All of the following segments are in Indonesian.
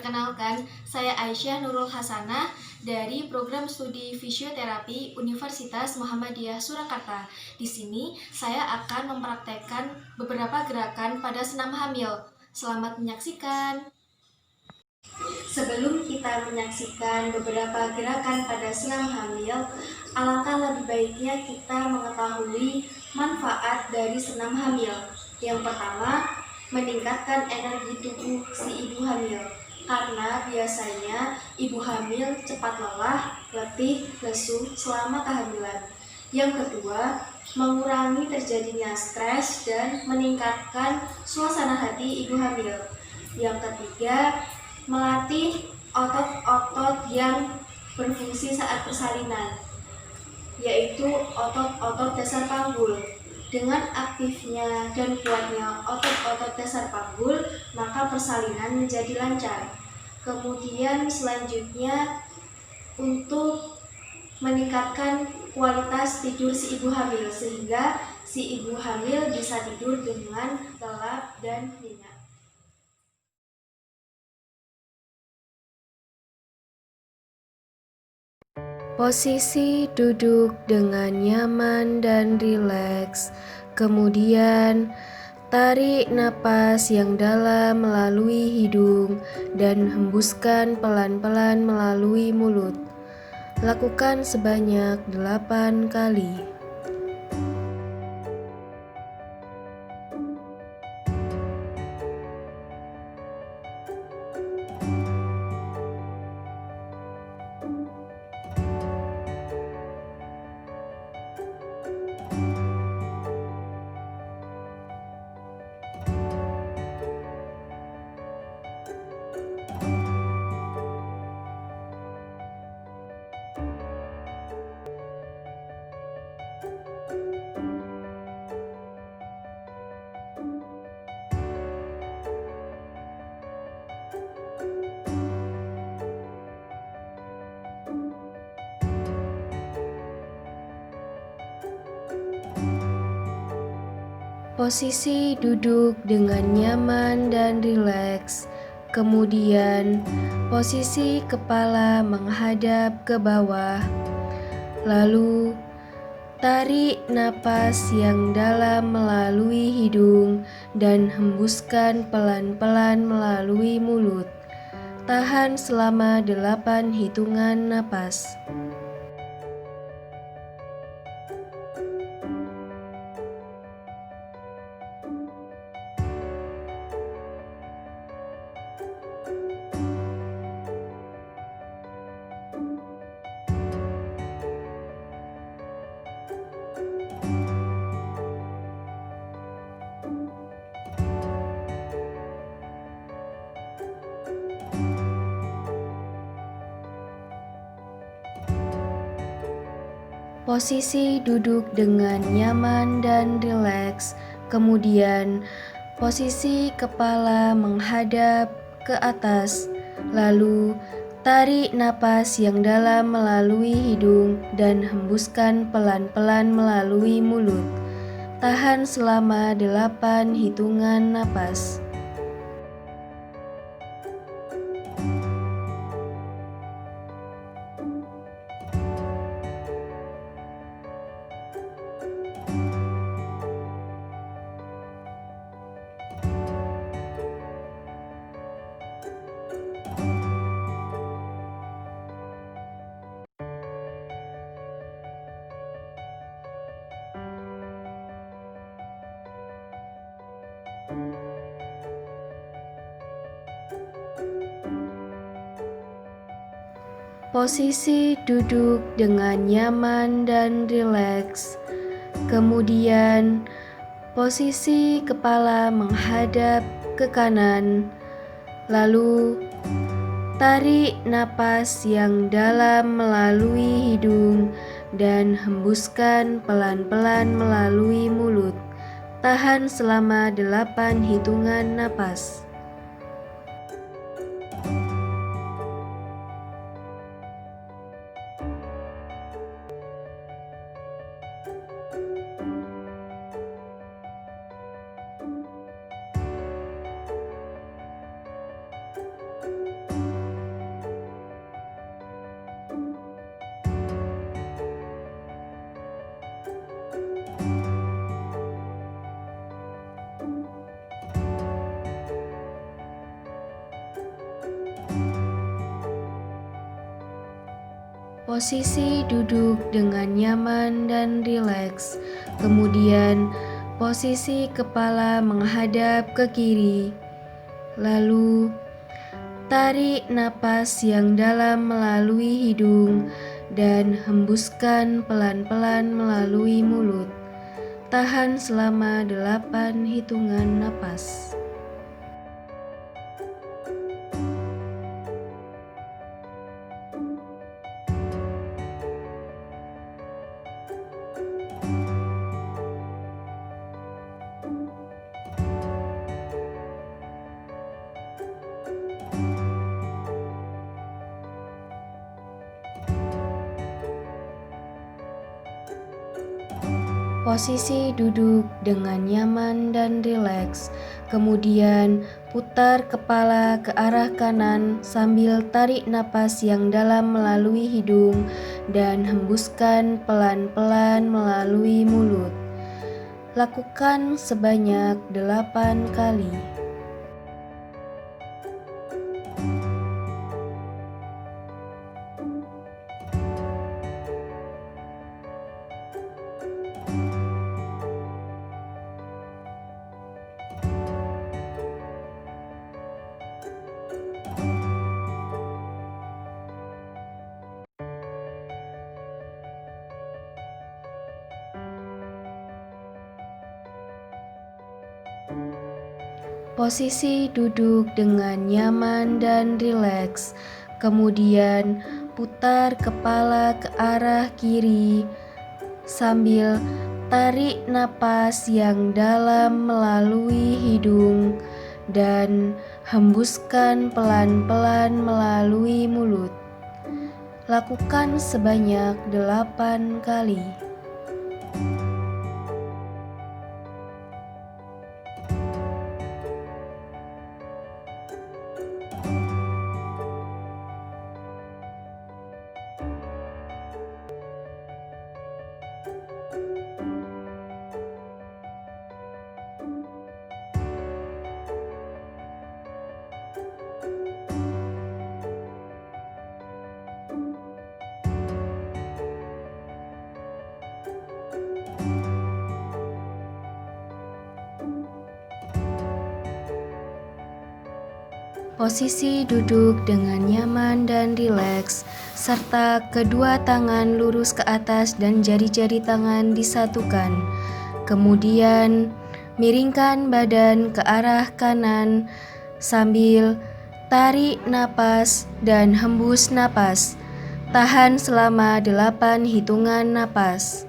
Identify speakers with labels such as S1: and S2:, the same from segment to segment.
S1: Perkenalkan, saya Aisyah Nurul Hasanah dari Program Studi Fisioterapi Universitas Muhammadiyah Surakarta. Di sini saya akan mempraktekkan beberapa gerakan pada senam hamil. Selamat menyaksikan. Sebelum kita menyaksikan beberapa gerakan pada senam hamil, alangkah lebih baiknya kita mengetahui manfaat dari senam hamil. Yang pertama, meningkatkan energi tubuh si ibu hamil. Karena biasanya ibu hamil cepat lelah, letih, lesu selama kehamilan. Yang kedua, mengurangi terjadinya stres dan meningkatkan suasana hati ibu hamil. Yang ketiga, melatih otot-otot yang berfungsi saat persalinan, yaitu otot-otot dasar panggul. Dengan aktifnya dan kuatnya otot-otot dasar panggul, maka persalinan menjadi lancar. Kemudian selanjutnya, untuk meningkatkan kualitas tidur si ibu hamil, sehingga si ibu hamil bisa tidur dengan lelap dan nyenyak.
S2: Posisi duduk dengan nyaman dan rileks. Kemudian, tarik napas yang dalam melalui hidung dan hembuskan pelan-pelan melalui mulut. Lakukan sebanyak 8 kali. Posisi duduk dengan nyaman dan rileks. Kemudian, posisi kepala menghadap ke bawah. Lalu, tarik napas yang dalam melalui hidung dan hembuskan pelan-pelan melalui mulut. Tahan selama 8 hitungan napas. Posisi duduk dengan nyaman dan rileks. Kemudian, posisi kepala menghadap ke atas. Lalu, tarik napas yang dalam melalui hidung dan hembuskan pelan-pelan melalui mulut. Tahan selama 8 hitungan napas. Posisi duduk dengan nyaman dan rileks. Kemudian, posisi kepala menghadap ke kanan. Lalu, tarik napas yang dalam melalui hidung dan hembuskan pelan-pelan melalui mulut. Tahan selama 8 hitungan napas. Posisi duduk dengan nyaman dan rileks. Kemudian posisi kepala menghadap ke kiri. Lalu tarik napas yang dalam melalui hidung dan hembuskan pelan-pelan melalui mulut. Tahan selama 8 hitungan napas. Posisi duduk dengan nyaman dan rileks. Kemudian putar kepala ke arah kanan sambil tarik napas yang dalam melalui hidung dan hembuskan pelan-pelan melalui mulut. Lakukan sebanyak 8 kali. Posisi duduk dengan nyaman dan rileks. Kemudian putar kepala ke arah kiri sambil tarik napas yang dalam melalui hidung dan hembuskan pelan-pelan melalui mulut. Lakukan sebanyak 8 kali. Posisi duduk dengan nyaman dan rileks, serta kedua tangan lurus ke atas dan jari-jari tangan disatukan. Kemudian, miringkan badan ke arah kanan sambil tarik napas dan hembus napas. Tahan selama 8 hitungan napas.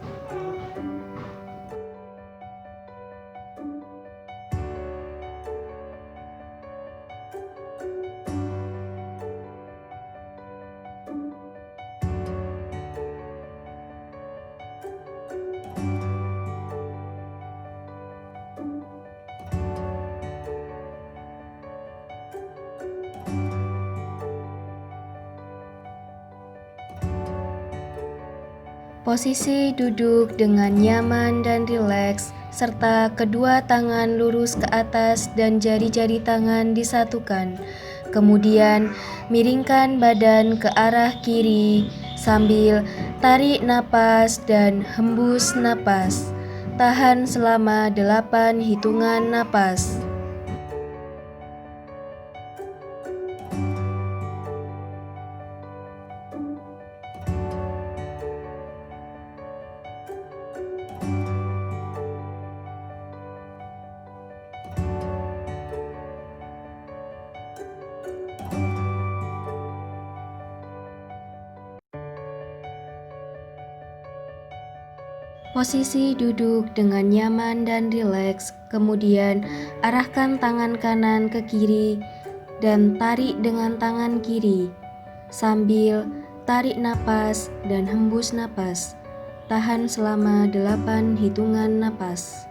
S2: Posisi duduk dengan nyaman dan rileks, serta kedua tangan lurus ke atas dan jari-jari tangan disatukan. Kemudian, miringkan badan ke arah kiri sambil tarik napas dan hembus napas. Tahan selama 8 hitungan napas. Posisi duduk dengan nyaman dan rileks, kemudian arahkan tangan kanan ke kiri dan tarik dengan tangan kiri sambil tarik napas dan hembus napas. Tahan selama 8 hitungan napas.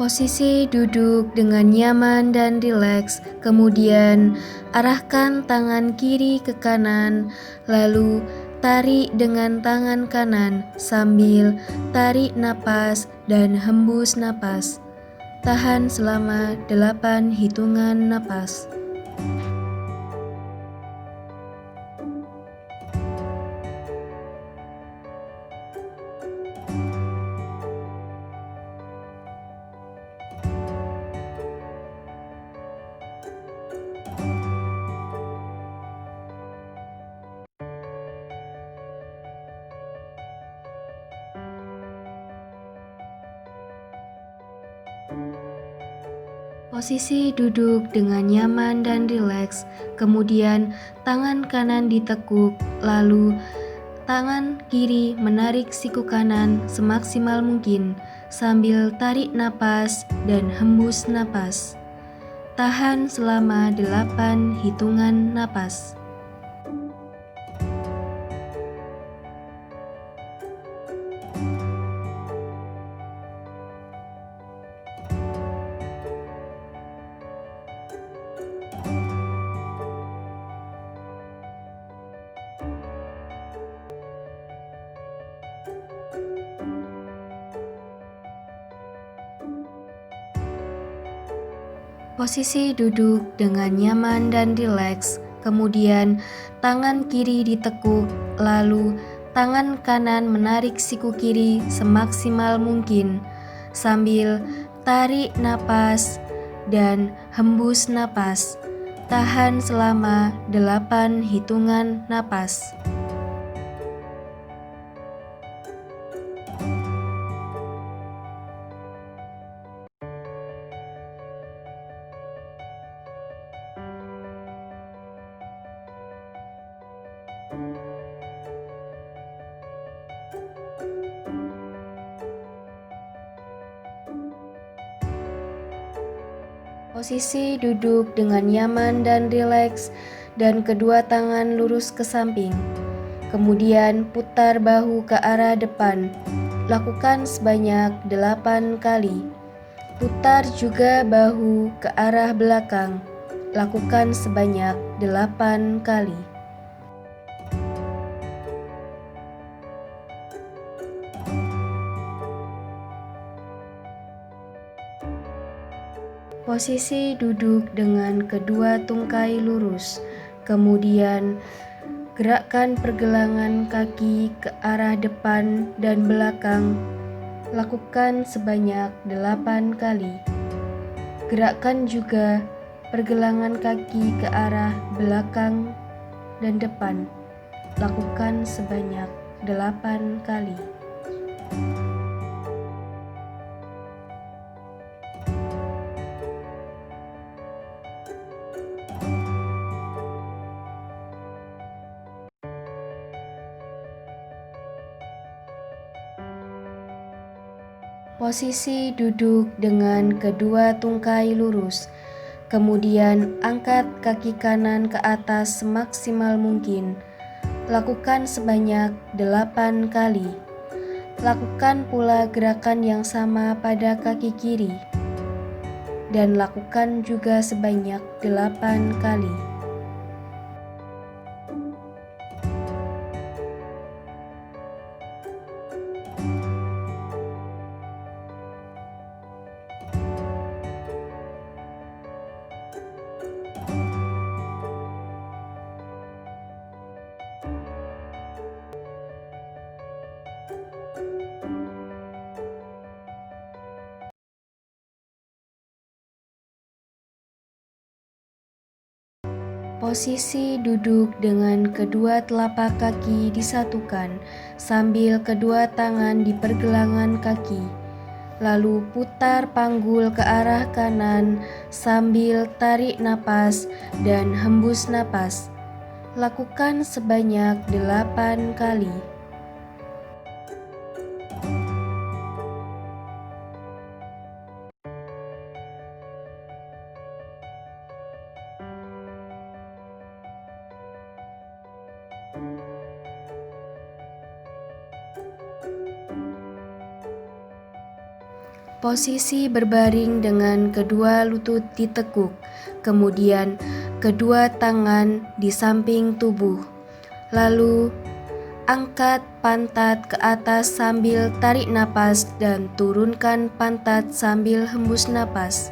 S2: Posisi duduk dengan nyaman dan rileks, kemudian arahkan tangan kiri ke kanan, lalu tarik dengan tangan kanan sambil tarik napas dan hembus napas. Tahan selama 8 hitungan napas. Posisi duduk dengan nyaman dan rileks, kemudian tangan kanan ditekuk, lalu tangan kiri menarik siku kanan semaksimal mungkin sambil tarik napas dan hembus napas. Tahan selama 8 hitungan napas. Posisi duduk dengan nyaman dan rileks, kemudian tangan kiri ditekuk, lalu tangan kanan menarik siku kiri semaksimal mungkin sambil tarik napas dan hembus napas. Tahan selama 8 hitungan napas. Posisi duduk dengan nyaman dan rileks dan kedua tangan lurus ke samping. Kemudian putar bahu ke arah depan. Lakukan sebanyak 8 kali. Putar juga bahu ke arah belakang. Lakukan sebanyak 8 kali. Posisi duduk dengan kedua tungkai lurus, kemudian gerakkan pergelangan kaki ke arah depan dan belakang. Lakukan sebanyak 8 kali. Gerakkan juga pergelangan kaki ke arah belakang dan depan. Lakukan sebanyak 8 kali. Posisi duduk dengan kedua tungkai lurus, kemudian angkat kaki kanan ke atas semaksimal mungkin. Lakukan sebanyak 8 kali. Lakukan pula gerakan yang sama pada kaki kiri, dan lakukan juga sebanyak 8 kali. Posisi duduk dengan kedua telapak kaki disatukan sambil kedua tangan di pergelangan kaki. Lalu putar panggul ke arah kanan sambil tarik napas dan hembus napas. Lakukan sebanyak 8 kali. Posisi berbaring dengan kedua lutut ditekuk, kemudian kedua tangan di samping tubuh. Lalu angkat pantat ke atas sambil tarik napas dan turunkan pantat sambil hembus napas.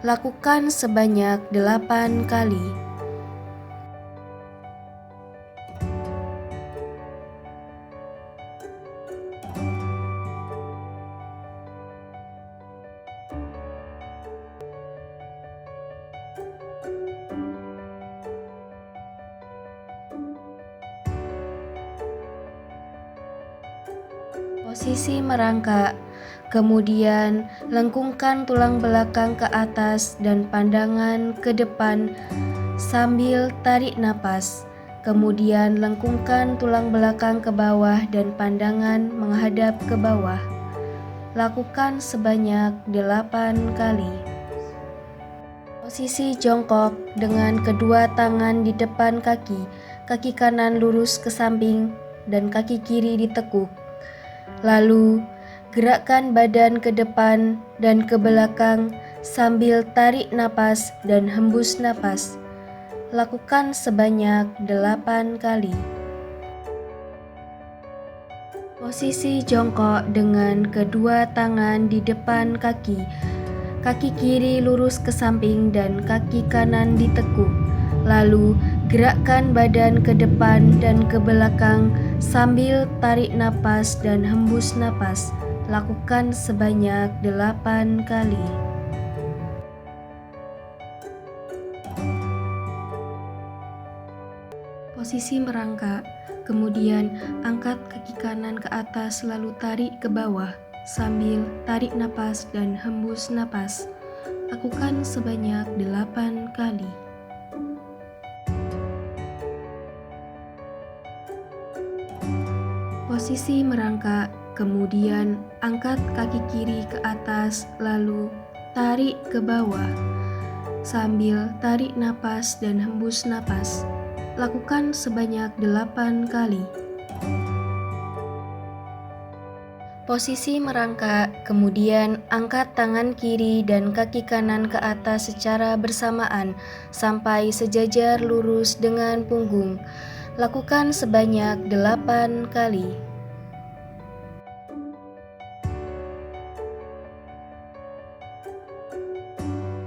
S2: Lakukan sebanyak 8 kali. Posisi merangkak, kemudian lengkungkan tulang belakang ke atas dan pandangan ke depan sambil tarik napas. Kemudian lengkungkan tulang belakang ke bawah dan pandangan menghadap ke bawah. Lakukan sebanyak 8 kali. Posisi jongkok dengan kedua tangan di depan kaki, kaki kanan lurus ke samping dan kaki kiri ditekuk. Lalu, gerakkan badan ke depan dan ke belakang sambil tarik napas dan hembus napas. Lakukan sebanyak 8 kali. Posisi jongkok dengan kedua tangan di depan kaki, kaki kiri lurus ke samping dan kaki kanan ditekuk. Lalu, gerakkan badan ke depan dan ke belakang sambil tarik napas dan hembus napas. Lakukan sebanyak 8 kali. Posisi merangkak, kemudian angkat kaki kanan ke atas lalu tarik ke bawah sambil tarik napas dan hembus napas. Lakukan sebanyak 8 kali. Posisi merangkak, kemudian angkat kaki kiri ke atas lalu tarik ke bawah sambil tarik napas dan hembus napas. Lakukan sebanyak 8 kali. Posisi merangkak, kemudian angkat tangan kiri dan kaki kanan ke atas secara bersamaan sampai sejajar lurus dengan punggung. Lakukan sebanyak 8 kali.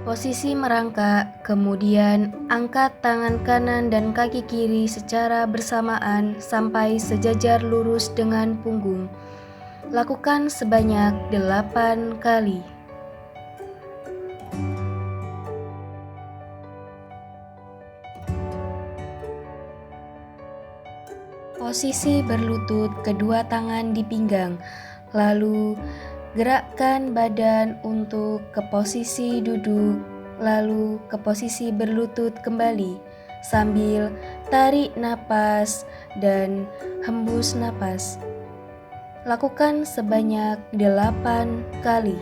S2: Posisi merangkak, kemudian angkat tangan kanan dan kaki kiri secara bersamaan sampai sejajar lurus dengan punggung. Lakukan sebanyak 8 kali. Posisi berlutut, kedua tangan di pinggang, lalu gerakkan badan untuk ke posisi duduk, lalu ke posisi berlutut kembali, sambil tarik napas dan hembus napas. Lakukan sebanyak 8 kali.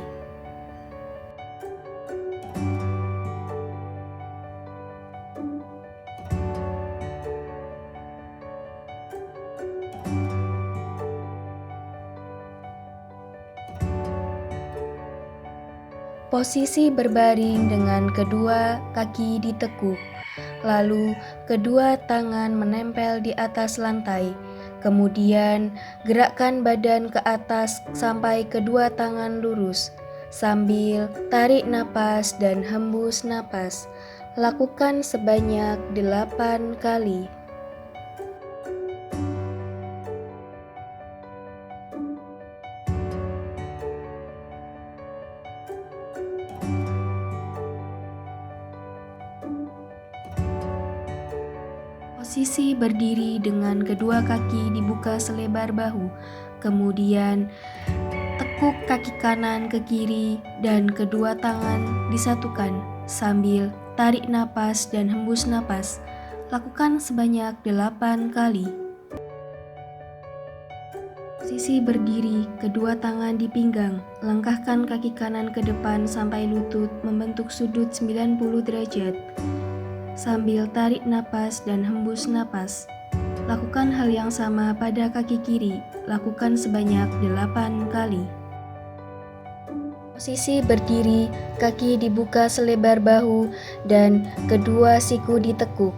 S2: Posisi berbaring dengan kedua kaki ditekuk, lalu kedua tangan menempel di atas lantai. Kemudian gerakkan badan ke atas sampai kedua tangan lurus, sambil tarik napas dan hembus napas. Lakukan sebanyak 8 kali. Posisi berdiri dengan kedua kaki dibuka selebar bahu, kemudian tekuk kaki kanan ke kiri dan kedua tangan disatukan sambil tarik napas dan hembus napas. Lakukan sebanyak 8 kali. Posisi berdiri, kedua tangan di pinggang, langkahkan kaki kanan ke depan sampai lutut membentuk sudut 90 derajat. Sambil tarik napas dan hembus napas. Lakukan hal yang sama pada kaki kiri, lakukan sebanyak 8 kali. Posisi berdiri, kaki dibuka selebar bahu dan kedua siku ditekuk.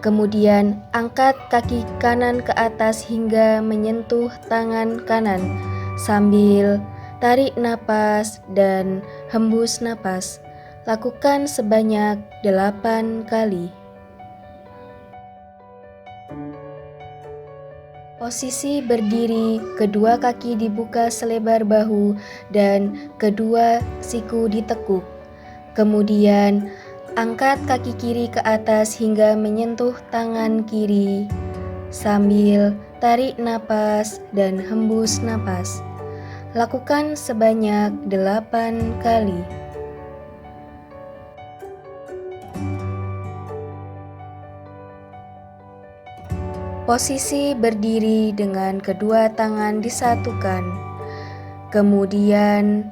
S2: Kemudian angkat kaki kanan ke atas hingga menyentuh tangan kanan sambil tarik napas dan hembus napas. Lakukan sebanyak 8 kali. Posisi berdiri, kedua kaki dibuka selebar bahu dan kedua siku ditekuk. Kemudian angkat kaki kiri ke atas hingga menyentuh tangan kiri sambil tarik napas dan hembus napas. Lakukan sebanyak 8 kali. Posisi berdiri dengan kedua tangan disatukan. Kemudian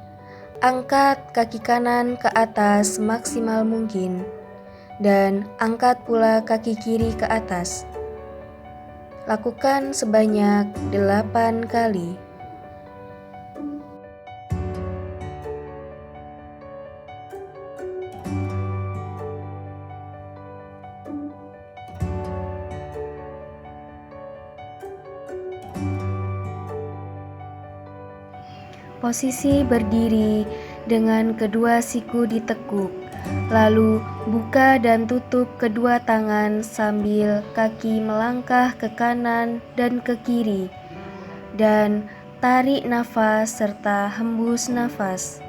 S2: angkat kaki kanan ke atas maksimal mungkin dan angkat pula kaki kiri ke atas. Lakukan sebanyak 8 kali. Posisi berdiri dengan kedua siku ditekuk, lalu buka dan tutup kedua tangan sambil kaki melangkah ke kanan dan ke kiri, dan tarik nafas serta hembus nafas.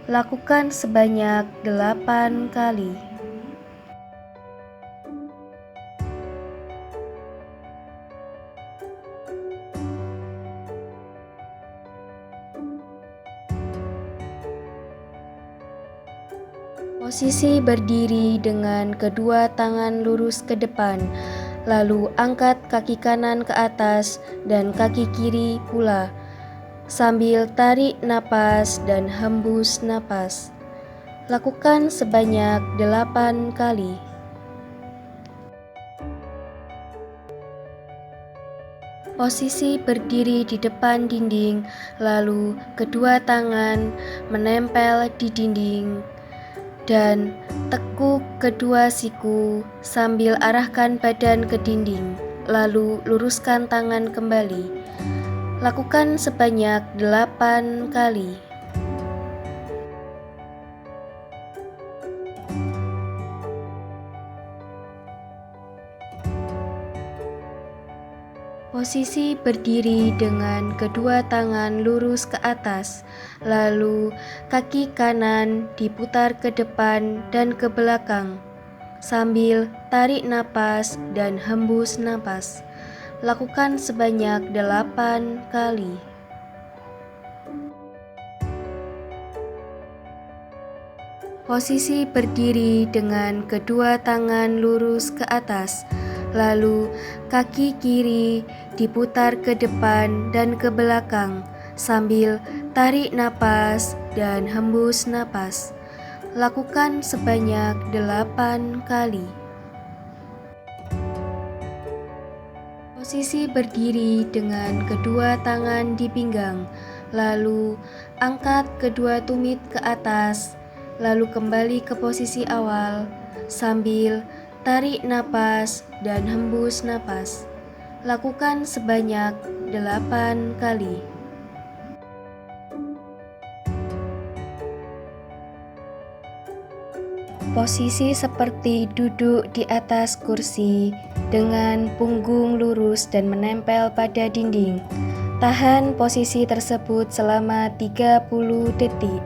S2: Lakukan sebanyak 8 kali. Posisi berdiri dengan kedua tangan lurus ke depan, lalu angkat kaki kanan ke atas dan kaki kiri pula, sambil tarik napas dan hembus napas. Lakukan sebanyak 8 kali. Posisi berdiri di depan dinding, lalu kedua tangan menempel di dinding dan tekuk kedua siku sambil arahkan badan ke dinding, lalu luruskan tangan kembali. Lakukan sebanyak 8 kali. Posisi berdiri dengan kedua tangan lurus ke atas, lalu kaki kanan diputar ke depan dan ke belakang, sambil tarik napas dan hembus napas. Lakukan sebanyak 8 kali. Posisi berdiri dengan kedua tangan lurus ke atas, lalu kaki kiri diputar ke depan dan ke belakang sambil tarik napas dan hembus napas. Lakukan sebanyak 8 kali. Posisi berdiri dengan kedua tangan di pinggang, lalu angkat kedua tumit ke atas, lalu kembali ke posisi awal sambil tarik napas dan hembus napas. Lakukan sebanyak 8 kali. Posisi seperti duduk di atas kursi dengan punggung lurus dan menempel pada dinding. Tahan posisi tersebut selama 30 detik.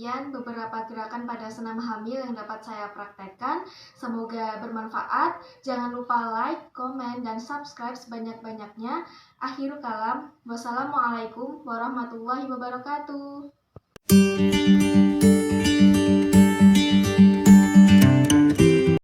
S1: Sekian beberapa gerakan pada senam hamil yang dapat saya praktekkan. Semoga bermanfaat. Jangan lupa like, komen, dan subscribe sebanyak-banyaknya. Akhirul kalam. Wassalamualaikum warahmatullahi wabarakatuh.